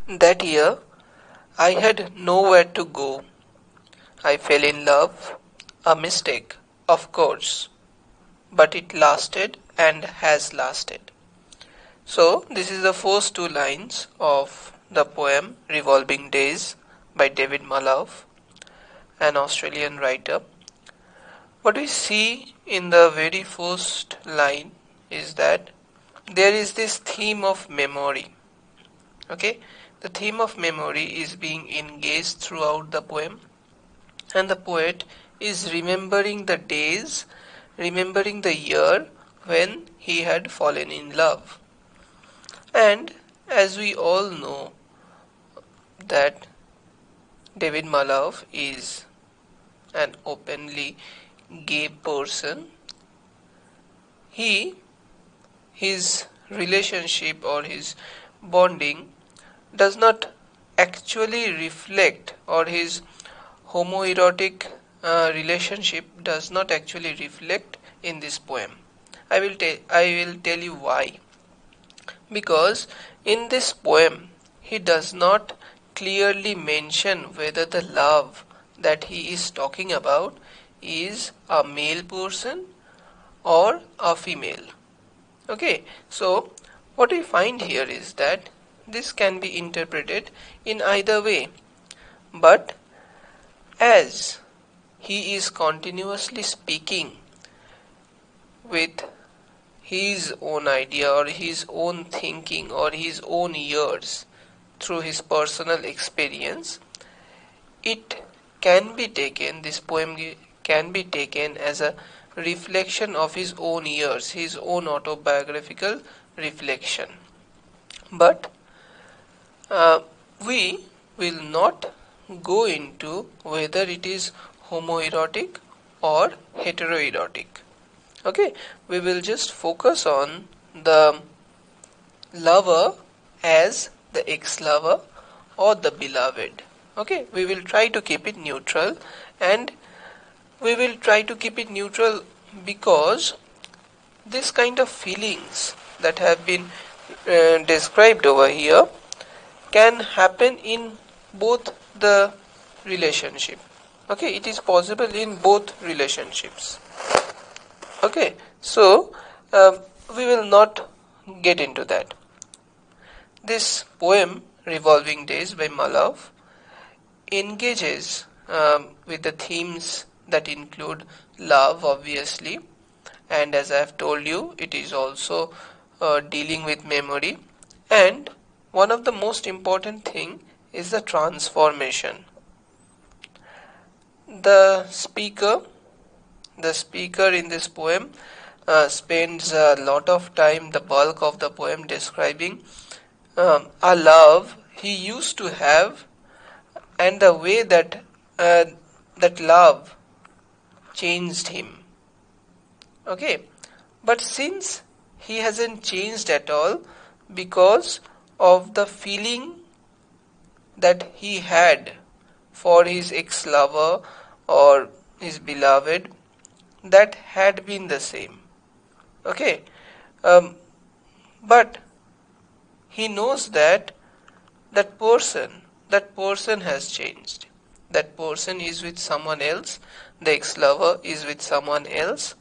That year, I had nowhere to go. I fell in love. A mistake, of course, but it lasted and has lasted. So, this is the first two lines of the poem Revolving Days by David Malouf, an Australian writer. What we see in the very first line is that there is this theme of memory. Okay, the theme of memory is being engaged throughout the poem, and the poet is remembering the days, remembering the year when he had fallen in love. And as we all know that David Malouf is an openly gay person, his relationship or his bonding does not actually reflect, or his homoerotic relationship does not actually reflect in this poem. I will tell you why. Because in this poem he does not clearly mention whether the love that he is talking about is a male person or a female. Okay, so what we find here is that this can be interpreted in either way, but as he is continuously speaking with his own idea or his own thinking or his own years through his personal experience, it can be taken, this poem can be taken as a reflection of his own years, his own autobiographical reflection. But uh, we will not go into whether it is homoerotic or heteroerotic. Okay, we will just focus on the lover as the ex-lover or the beloved. Okay, we will try to keep it neutral, and we will try to keep it neutral because this kind of feelings that have been described over here can happen in both the relationship. Okay, it is possible in both relationships. Okay, so we will not get into that. This poem Revolving Days by Malouf engages with the themes that include love, obviously, and as I have told you, it is also dealing with memory, and one of the most important thing is the transformation. The speaker in this poem spends a lot of time, the bulk of the poem, describing a love he used to have, and the way that that love changed him. Okay, but since he hasn't changed at all because of the feeling that he had for his ex-lover or his beloved, that had been the same. Okay, um, but he knows that that person has changed. That person is with someone else. The ex-lover is with someone else.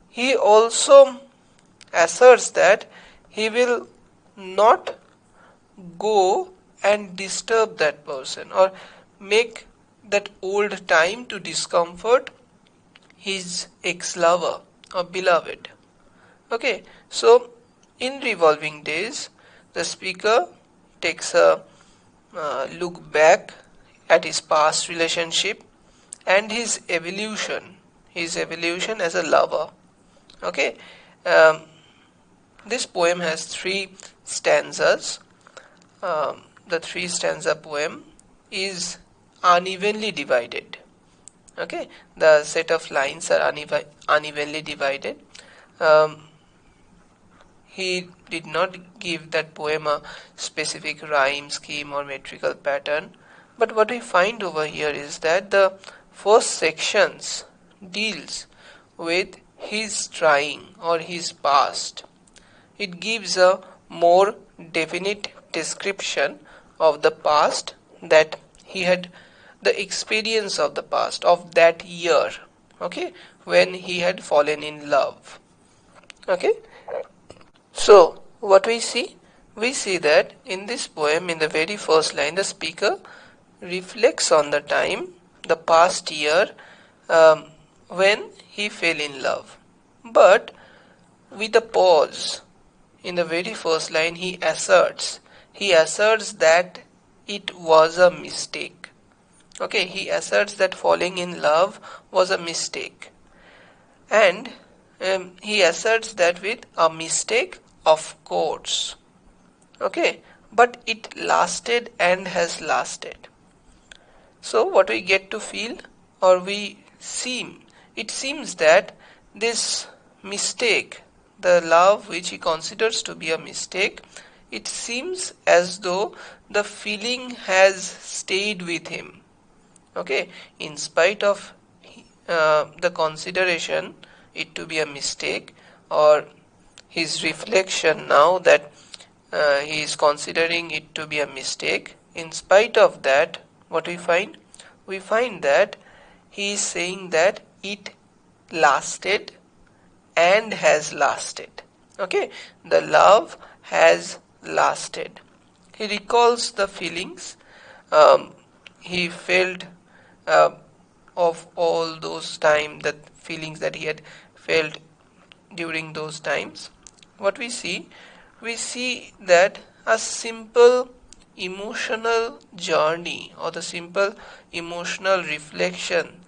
He also asserts that he will not go and disturb that person or make that old time to discomfort his ex-lover or beloved. Okay, so in Revolving Days, the speaker takes a look back at his past relationship and his evolution as a lover. Okay, um, this poem has three stanzas. The three stanza poem is unevenly divided. Okay, the set of lines are unevenly divided. Um, he did not give that poem a specific rhyme scheme or metrical pattern, but what we find over here is that the first sections deals with his trying or his past. It gives a more definite description of the past, that he had the experience of the past, of that year, okay, when he had fallen in love. Okay, so what we see? We see that in this poem, in the very first line, the speaker reflects on the time, the past year, um, when he fell in love. But with a pause, in the very first line, he asserts that it was a mistake. Okay, he asserts that falling in love was a mistake. And he asserts that with a mistake, of course. Okay, but it lasted and has lasted. So what we get to feel, or it seems that this mistake, the love which he considers to be a mistake, it seems as though the feeling has stayed with him. Okay, in spite of the consideration it to be a mistake, or his reflection now that he is considering it to be a mistake, in spite of that, what we find? We find that he is saying that it lasted and has lasted. Okay, the love has lasted. He recalls the feelings he felt uh, of all those time, the feelings that he had felt during those times. What we see that a simple emotional journey, or the simple emotional reflection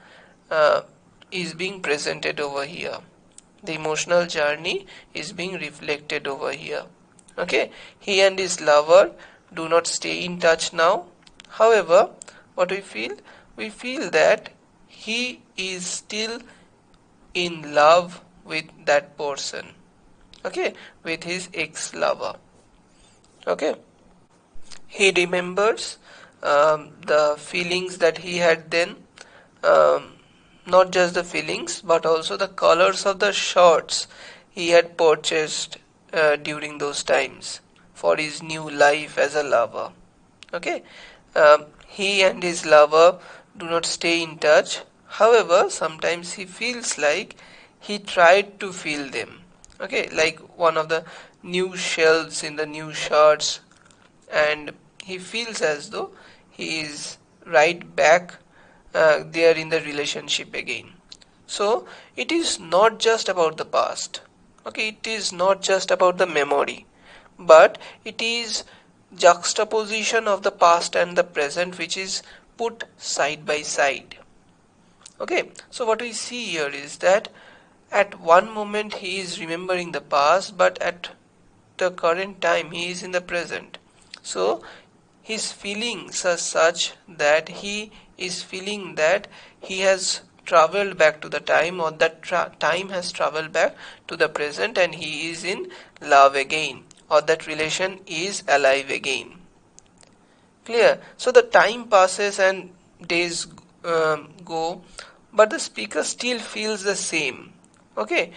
uh, is being presented over here. The emotional journey is being reflected over here. Okay, he and his lover do not stay in touch now. However, what we feel? We feel that he is still in love with that person. Okay, with his ex-lover. Okay, he remembers the feelings that he had then, um, not just the feelings but also the colors of the shirts he had purchased during those times for his new life as a lover. Okay, he and his lover do not stay in touch. However, sometimes he feels like he tried to feel them. Okay, like one of the new shells in the new shirts, and he feels as though he is right back there in the relationship again. So it is not just about the past. Okay, it is not just about the memory, but it is juxtaposition of the past and the present which is put side by side. Okay, so what we see here is that at one moment he is remembering the past, but at the current time he is in the present. So his feelings are such that he is feeling that he has traveled back to the time, or that time has traveled back to the present, and he is in love again, or that relation is alive again. Clear? So the time passes and days go, but the speaker still feels the same. Okay,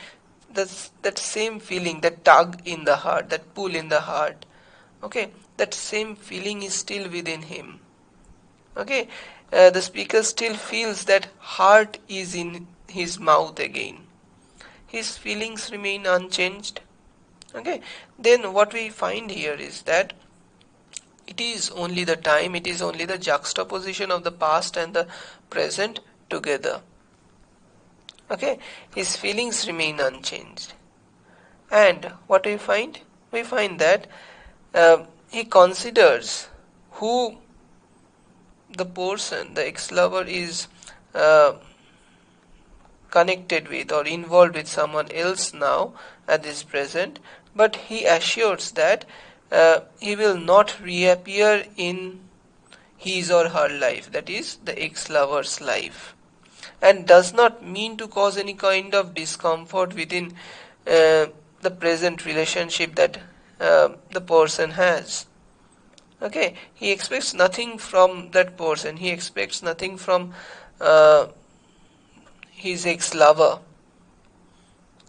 that same feeling, that tug in the heart, that pull in the heart. Okay, that same feeling is still within him. Okay, the speaker still feels that heart is in his mouth again. His feelings remain unchanged. Okay, then what we find here is that it is only the time, it is only the juxtaposition of the past and the present together. Okay, his feelings remain unchanged. And what we find? We find that he considers who the person, the ex-lover, is uh, connected with or involved with someone else now at this present, but he assures that he will not reappear in his or her life, that is the ex-lover's life, and does not mean to cause any kind of discomfort within the present relationship that the person has. Okay, he expects nothing from that person, he expects nothing from uh, his ex-lover.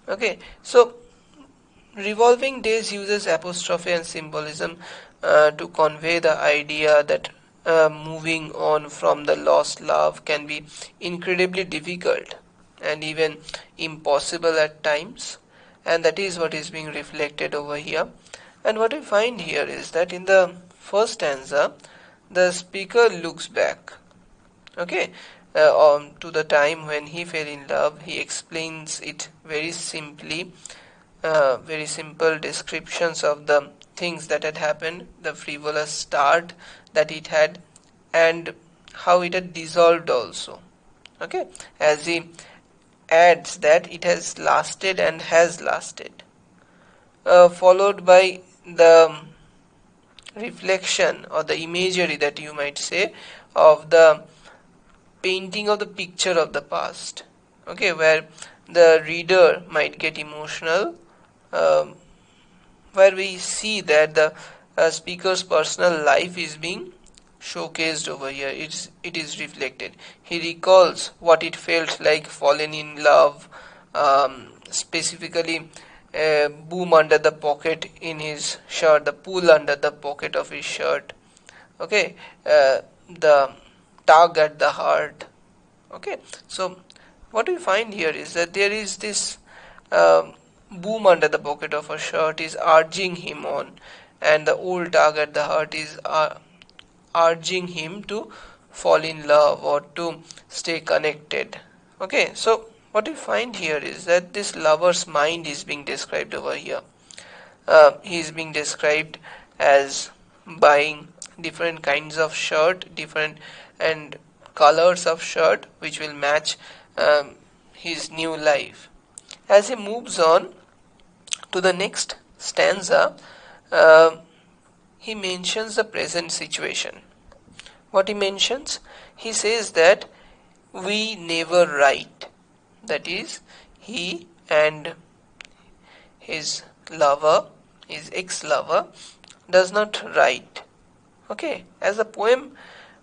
Okay, so Revolving Days uses apostrophe and symbolism to convey the idea that moving on from the lost love can be incredibly difficult and even impossible at times, and that is what is being reflected over here. And what we find here is that in the first stanza, the speaker looks back, okay, to the time when he fell in love. He explains it very simply, very simple descriptions of the things that had happened, the frivolous start that it had, and how it had dissolved also. Okay, as he adds that it has lasted and has lasted, followed by the reflection or the imagery, that you might say, of the painting of the picture of the past, okay, where the reader might get emotional, um, where we see that the speaker's personal life is being showcased over here. It is reflected. He recalls what it felt like fallen in love, specifically boom under the pocket in his shirt, the pull under the pocket of his shirt, okay, the tug at the heart. Okay, so what we find here is that there is this boom under the pocket of a shirt is urging him on, and the old tug at the heart is urging him to fall in love or to stay connected. Okay, so what we find here is that this lover's mind is being described over here. He is being described as buying different kinds of shirt, different and colors of shirt which will match his new life. As he moves on to the next stanza, uh, he mentions the present situation. What he mentions? He says that we never write. That is, he and his lover, his ex-lover, does not write. Okay, as the poem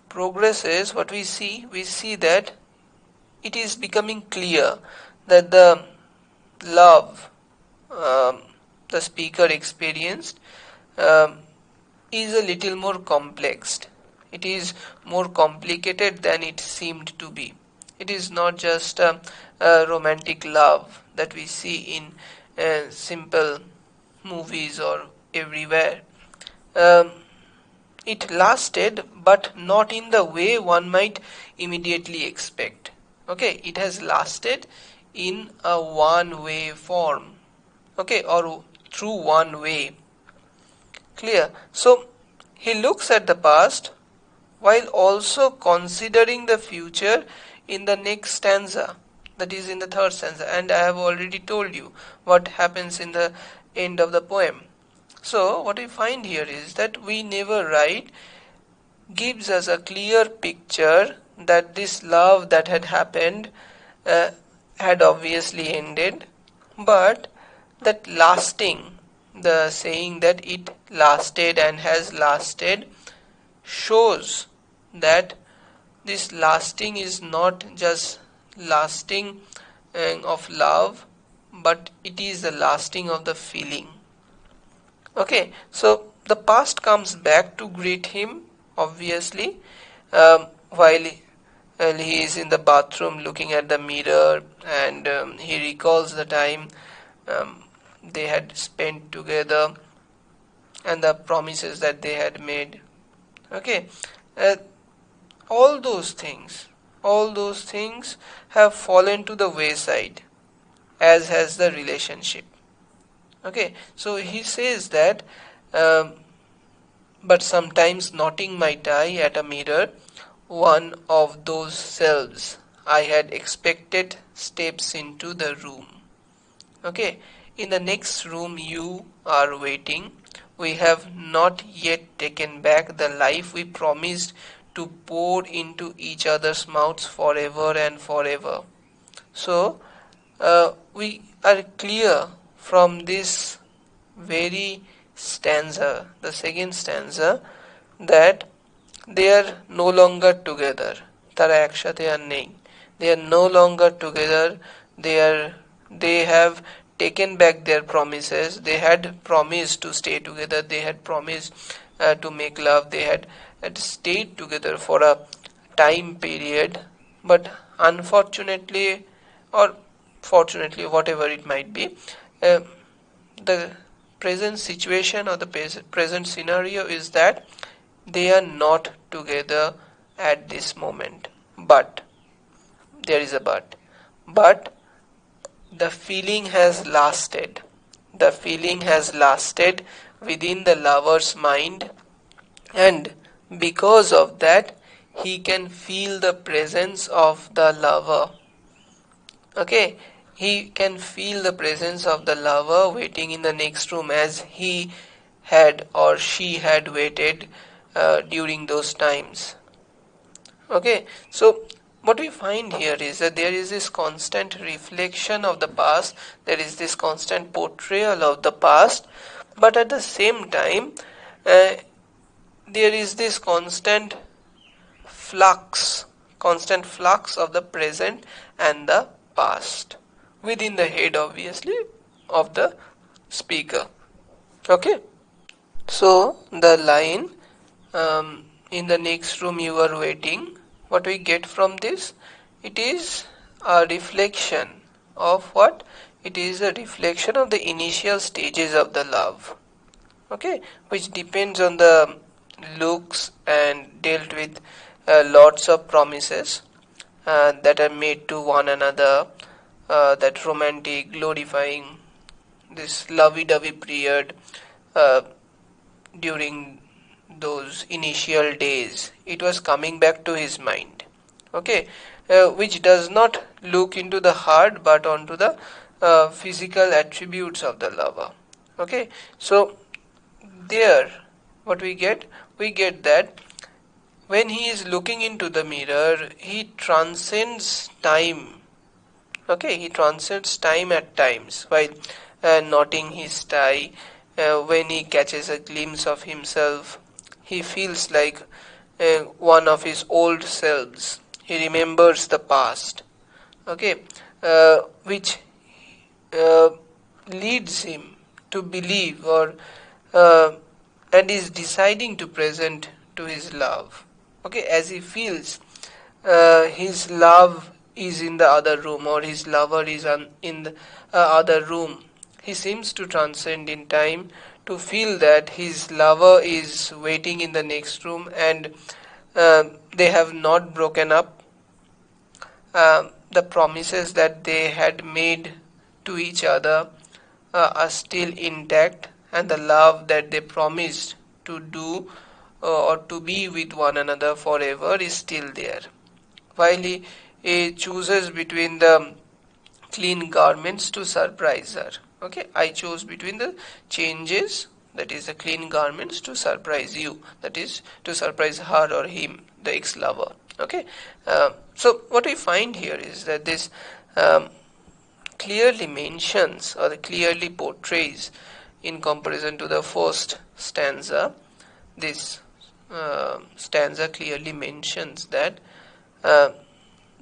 progresses, what we see that it is becoming clear that the love the speaker experienced um, is a little more complex. It is more complicated than it seemed to be. It is not just a romantic love that we see in simple movies or everywhere. Um, it lasted, but not in the way one might immediately expect. Okay, it has lasted in a one-way form. Okay, or through one way. Clear? So, he looks at the past while also considering the future in the next stanza, that is in the third stanza, and I have already told you what happens in the end of the poem. So what we find here is that we never write gives us a clear picture that this love that had happened uh, had obviously ended, but that lasting, the saying that it lasted and has lasted, shows that this lasting is not just lasting of love, but it is the lasting of the feeling. Okay, so the past comes back to greet him, obviously, while he is in the bathroom looking at the mirror, and he recalls the time um, they had spent together and the promises that they had made. Okay, uh, all those things have fallen to the wayside, as has the relationship. Okay, so he says that, um, but sometimes noting my tie at a mirror, one of those selves I had expected steps into the room. Okay, in the next room you are waiting. We have not yet taken back the life we promised to pour into each other's mouths forever and forever. So, we are clear from this very stanza, the second stanza, that they are no longer together. তারা একসাথে আর নেই. They are no longer together. They have taken back their promises. They had promised to stay together. They had promised to make love. They had stayed together for a time period, but unfortunately, or fortunately, whatever it might be, uh, the present situation or the present scenario is that they are not together at this moment. But there is a but the feeling has lasted. The feeling has lasted within the lover's mind, and because of that, he can feel the presence of the lover. Okay, he can feel the presence of the lover waiting in the next room as he had or she had waited during those times. Okay, so what we find here is that there is this constant reflection of the past, there is this constant portrayal of the past, but at the same time, uh, there is this flux, constant flux of the present and the past within the head, obviously, of the speaker. Okay, so the line, in the next room you are waiting, what we get from this, it is a reflection of what? It is a reflection of the initial stages of the love. Okay, which depends on the looks and dealt with lots of promises that are made to one another, that romantic glorifying this lovey-dovey period uh, during those initial days. It was coming back to his mind. Okay, which does not look into the heart but onto the physical attributes of the lover. Okay, so there, what we get that when he is looking into the mirror, he transcends time. Okay, he transcends time at times while knotting his tie. When he catches a glimpse of himself, he feels like one of his old selves. He remembers the past. Okay, which uh, leads him to believe or uh, and is deciding to present to his love. Okay, as he feels his love is in the other room or his lover is in the other room, he seems to transcend in time to feel that his lover is waiting in the next room, and they have not broken up. The promises that they had made to each other are still intact, and the love that they promised to do or to be with one another forever is still there. While he chooses between the clean garments to surprise her. Okay, I chose between the changes, that is the clean garments, to surprise you, that is to surprise her or him, the ex-lover. Okay, so what we find here is that this um, clearly mentions or clearly portrays, in comparison to the first stanza, this stanza clearly mentions that uh,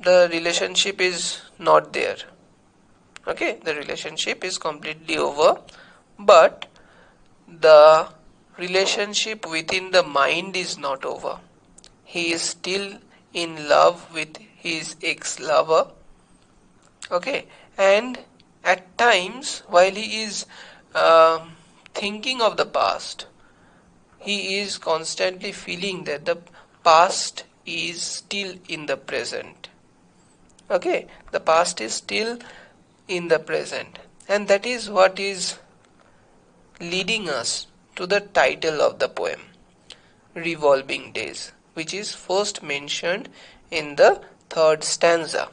the relationship is not there. Okay, the relationship is completely over, but the relationship within the mind is not over. He is still in love with his ex-lover. Okay, and at times while he is uh, thinking of the past, he is constantly feeling that the past is still in the present. Okay, the past is still in the present, and that is what is leading us to the title of the poem, Revolving Days, which is first mentioned in the third stanza.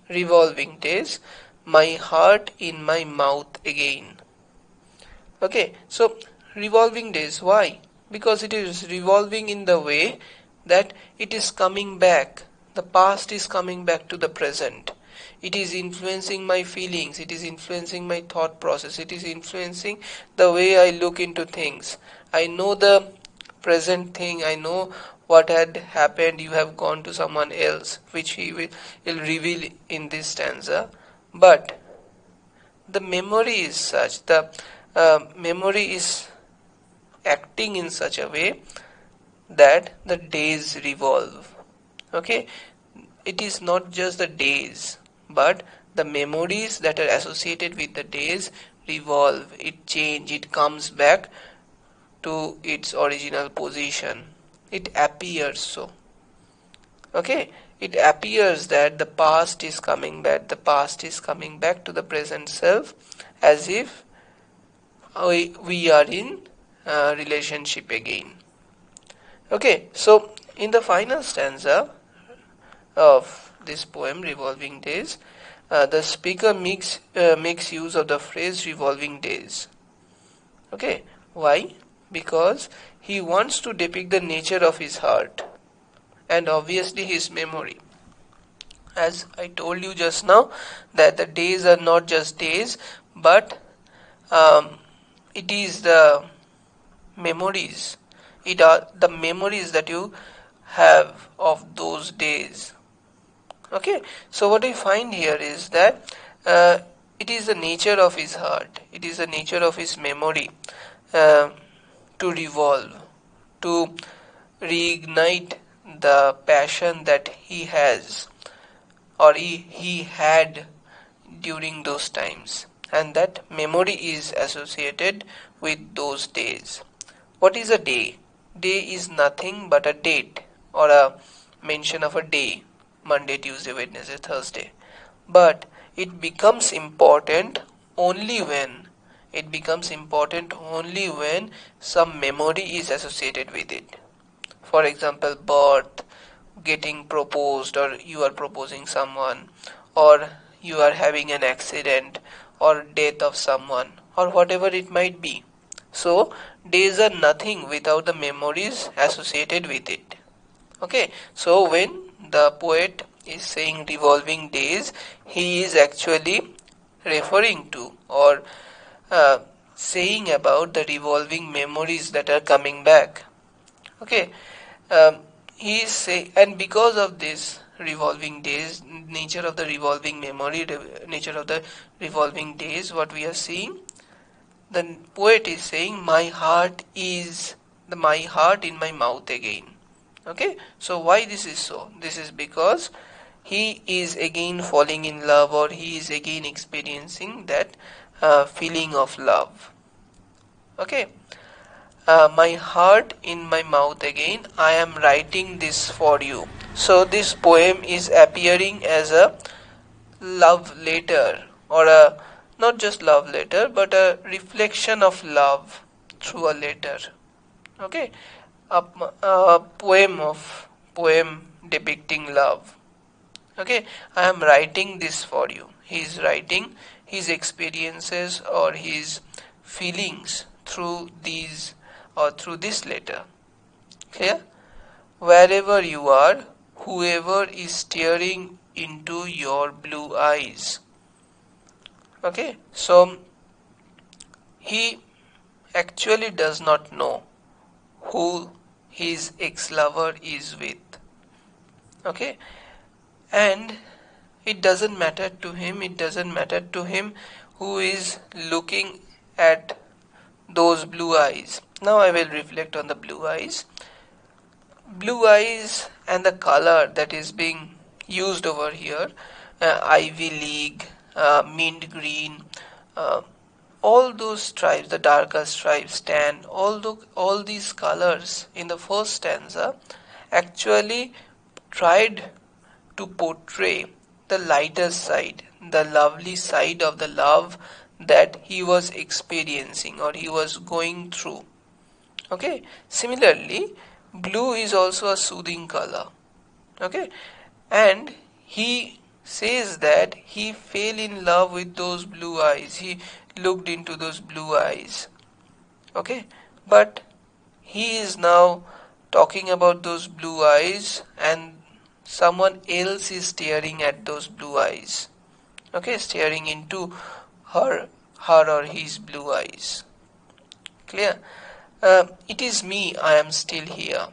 Revolving days, my heart in my mouth again. Okay, so revolving days, why? Because it is revolving in the way that it is coming back. The past is coming back to the present. It is influencing my feelings, it is influencing my thought process, it is influencing the way I look into things. I know the present thing, I know what had happened, you have gone to someone else, which will reveal in this stanza. But the memory is such, the memory is acting in such a way that the days revolve. Okay, it is not just the days, but the memories that are associated with the days revolve, it change, it comes back to its original position. It appears so. Okay, it appears that the past is coming back, to the present self, as if we are in relationship again. Okay, so in the final stanza of this poem, Revolving Days, the speaker makes use of the phrase revolving days. Okay, why? Because he wants to depict the nature of his heart and obviously his memory. As I told you just now, that the days are not just days, but um, it is the memories. It are the memories that you have of those days. Okay, so what I find here is that it is the nature of his heart, it is the nature of his memory uh, to revolve, to reignite the passion that he has or he had during those times, and that memory is associated with those days. What is a day? Day is nothing but a date or a mention of a day: Monday, Tuesday, Wednesday, Thursday. But it becomes important only when some memory is associated with it. For example, birth, getting proposed, or you are proposing someone, or you are having an accident, or death of someone, or whatever it might be. So days are nothing without the memories associated with it. Okay, so when the poet is saying revolving days, he is actually referring to or uh, saying about the revolving memories that are coming back. Okay, um, he is say, and because of this revolving days, nature of the revolving memory, nature of the revolving days, what we are seeing, the poet is saying, my heart in my mouth again. Okay, so why this is so? This is because he is again falling in love, or he is again experiencing that feeling of love. Okay, my heart in my mouth again, I am writing this for you. So this poem is appearing as a love letter, or a not just love letter, but a reflection of love through a letter. Okay, a poem depicting love. Okay, I am writing this for you. He is writing his experiences or his feelings through these or through this letter. Clear? Wherever you are, whoever is staring into your blue eyes. Okay, so he actually does not know who his ex-lover is with. Okay, and it doesn't matter to him, who is looking at those blue eyes. Now I will reflect on the blue eyes. Blue eyes and the color that is being used over here, Ivy League, mint green, uh, all those stripes, the darker stripes, tan, all these colors in the first stanza actually tried to portray the lighter side, the lovely side of the love that he was experiencing or he was going through. Okay, similarly, blue is also a soothing color. Okay, and he says that he fell in love with those blue eyes, he looked into those blue eyes. Okay, but he is now talking about those blue eyes, and someone else is staring at those blue eyes. Okay, staring into her or his blue eyes. Clear? It is me, I am still here.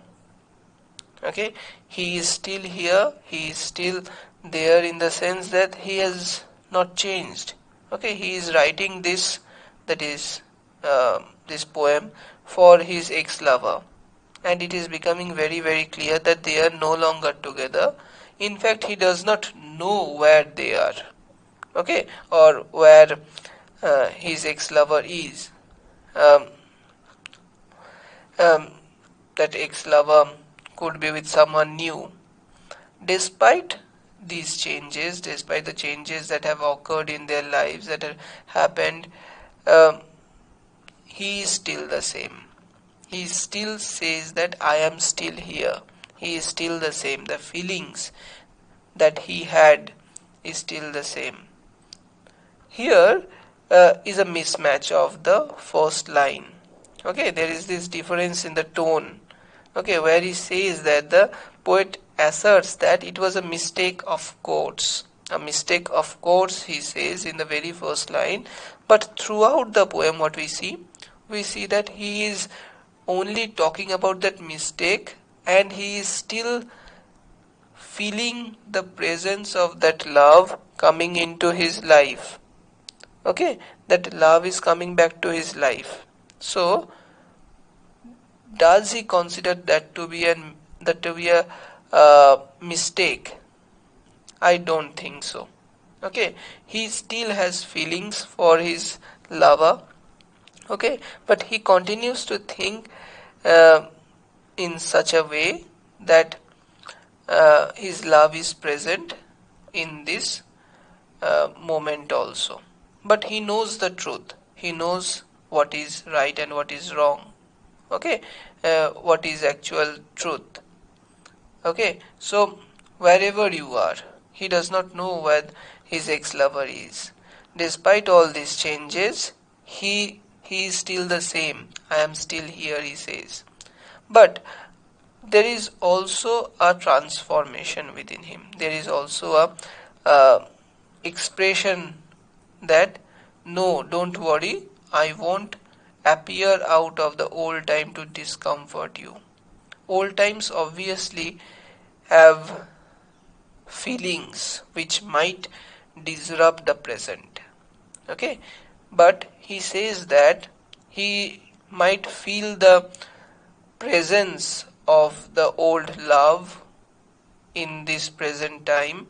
Okay, he is still here, he is still there, in the sense that he has not changed. Okay, he is writing this, that is this poem, for his ex-lover, and it is becoming very very clear that they are no longer together. In fact, he does not know where they are, okay, or where his ex-lover is. Um, um, that ex-lover could be with someone new. Despite these changes, despite the changes that have occurred in their lives, that have happened, um, he is still the same. He still says that I am still here. He is still the same. The feelings that he had is still the same. Here is a mismatch of the first line. Okay, there is this difference in the tone. Okay, where he says that the poet asserts that it was a mistake of course. A mistake of course, he says in the very first line. But throughout the poem, what we see that he is only talking about that mistake, and he is still feeling the presence of that love coming into his life. Okay, that love is coming back to his life. So does he consider that to be a mistake? I don't think so. Okay, he still has feelings for his lover. Okay, but he continues to think uh, in such a way that his love is present in this moment also. But he knows the truth. He knows what is right and what is wrong. Okay, what is actual truth. Okay, so wherever you are, he does not know where his ex-lover is. Despite all these changes, he is still the same. I am still here, he says. But there is also a transformation within him. There is also a expression that no, don't worry, I won't appear out of the old time to discomfort you. Old times obviously have feelings which might disrupt the present. Okay, but he says that he might feel the presence of the old love in this present time.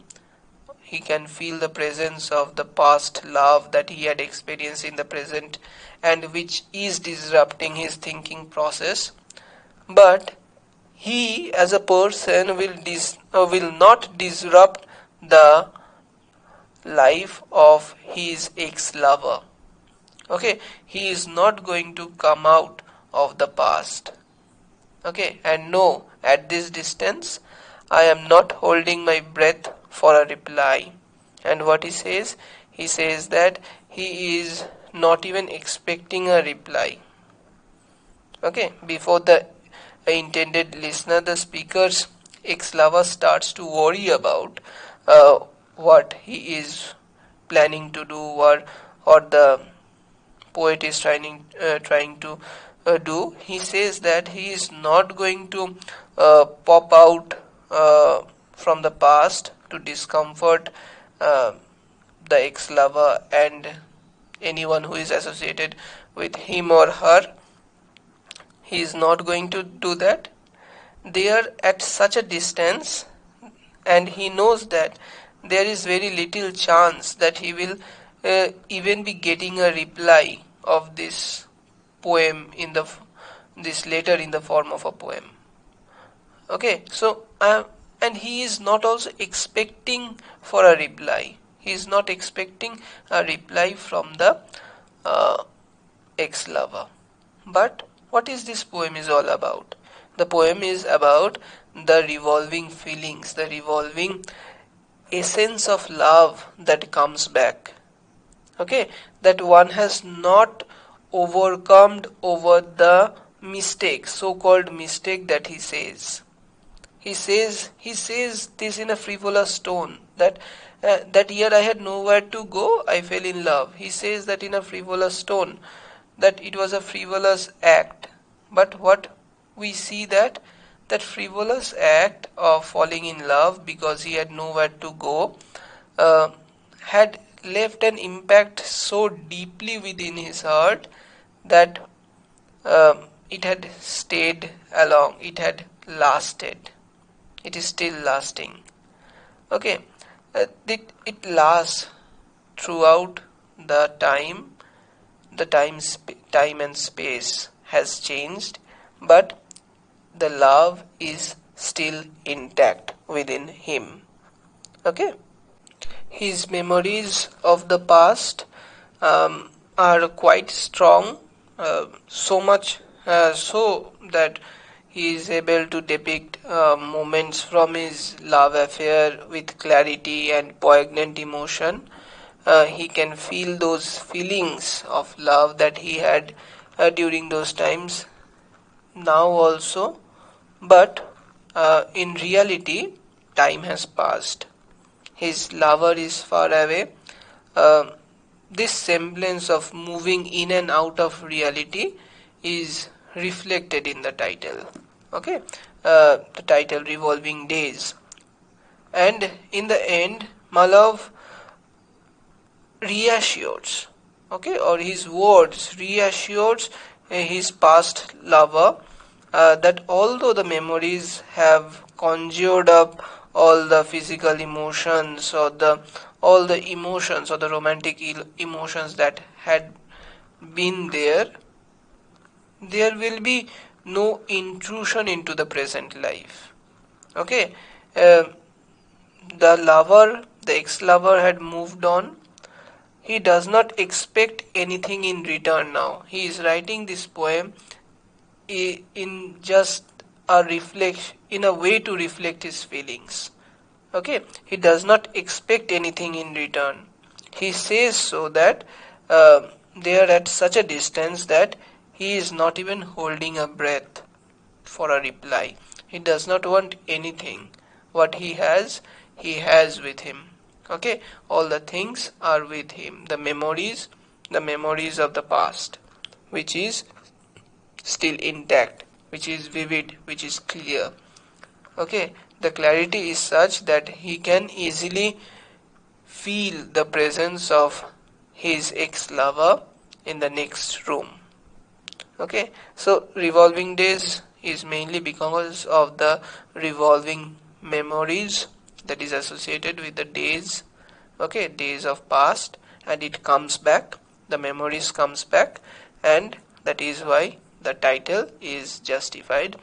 He can feel the presence of the past love that he had experienced in the present, and which is disrupting his thinking process. But he as a person will not disrupt the life of his ex-lover. Okay, he is not going to come out of the past. Okay, and no, at this distance I am not holding my breath for a reply. And what he says that he is not even expecting a reply. Okay, before the intended listener, the speaker's ex-lover starts to worry about uh, what he is planning to do, or the poet is trying to do. He says that he is not going to pop out from the past to discomfort uh, the ex-lover and anyone who is associated with him or her. He is not going to do that. They are at such a distance, and he knows that there is very little chance that he will even be getting a reply of this poem in this letter in the form of a poem. Okay, so and he is not also expecting for a reply. He is not expecting a reply from the uh, ex-lover. But what is this poem is all about? The poem is about the revolving feelings, the revolving essence of love that comes back. Okay, that one has not overcome over the mistake, so-called mistake that he says. He says this in a frivolous tone that that year I had nowhere to go, I fell in love. He says that in a frivolous tone, that it was a frivolous act. But what we see that frivolous act of falling in love because he had nowhere to go uh, had left an impact so deeply within his heart that it had stayed along, it had lasted, it is still lasting. Okay, it lasts throughout the time. The time and space has changed, but the love is still intact within him. Okay, his memories of the past are quite strong, so much so that he is able to depict moments from his love affair with clarity and poignant emotion. He can feel those feelings of love that he had during those times now also, but in reality, time has passed. His lover is far away. Uh, this semblance of moving in and out of reality is reflected in the title. Okay, the title Revolving Days. And in the end, Malouf reassures, okay, or his words reassures his past lover that although the memories have conjured up all the physical emotions or the all the emotions or the romantic emotions that had been there, there will be no intrusion into the present life. Okay, uh, the lover, the ex-lover had moved on. He does not expect anything in return now. He is writing this poem in just a reflect, in a way to reflect his feelings. Okay, he does not expect anything in return. He says so that they are at such a distance that he is not even holding a breath for a reply. He does not want anything. What he has with him. Okay, all the things are with him. The memories of the past, which is still intact, which is vivid, which is clear. Okay, the clarity is such that he can easily feel the presence of his ex-lover in the next room. Okay, so revolving days is mainly because of the revolving memories that is associated with the days. Okay, days of past, and it comes back, the memories comes back, and that is why the title is justified.